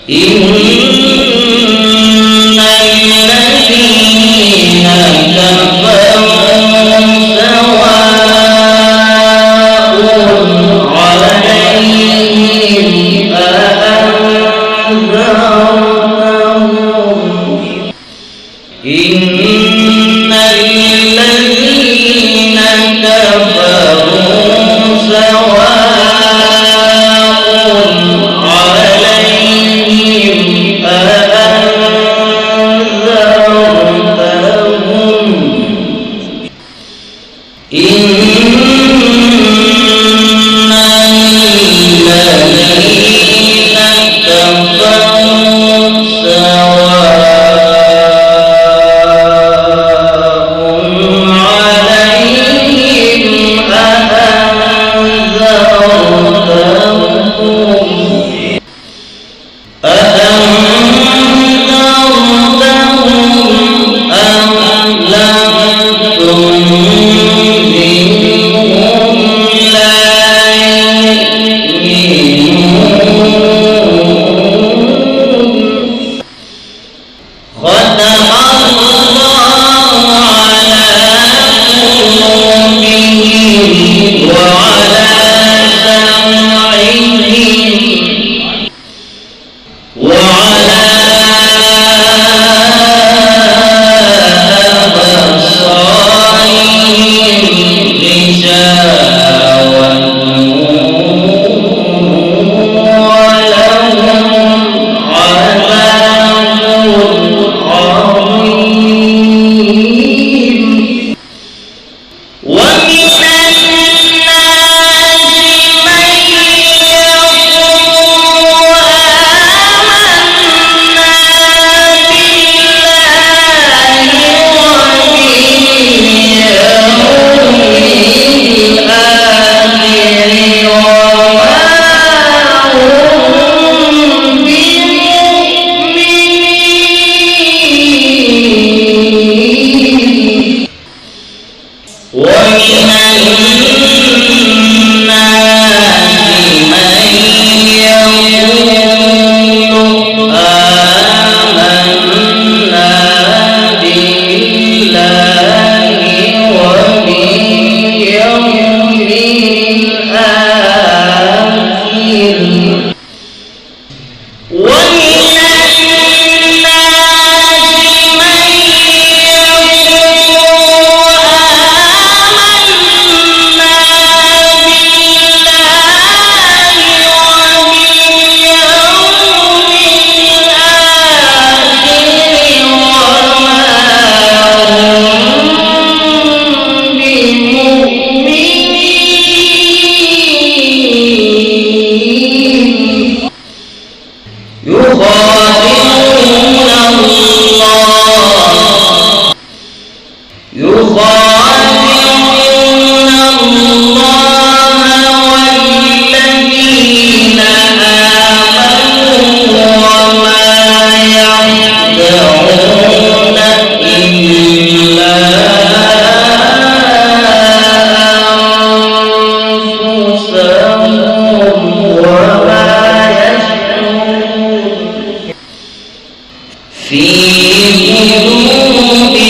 إن الذين كفروا سواء عليهم أأنذرتهم إن الذين كفروا سواء عليهم أأنذرتهم إن الذين كفروا سواء عليهم أأنذرتهم أم لم تنذرهم لا يؤمنون ختم الله على قلوبهم وعلى سمعهم وعلى أبصارهم غشاوة ولهم عذاب عظيم ومن الناس من يقول آمنا بالله وباليوم الآخر وما هم بمؤمنين ومن الناس من يقول آمنا بالله وباليوم الآخر ومن الناس من يقول آمنا يخادعون الله والذين آمنوا وما يخدعون إلا أنفسهم وما يشعرون في قلوبهم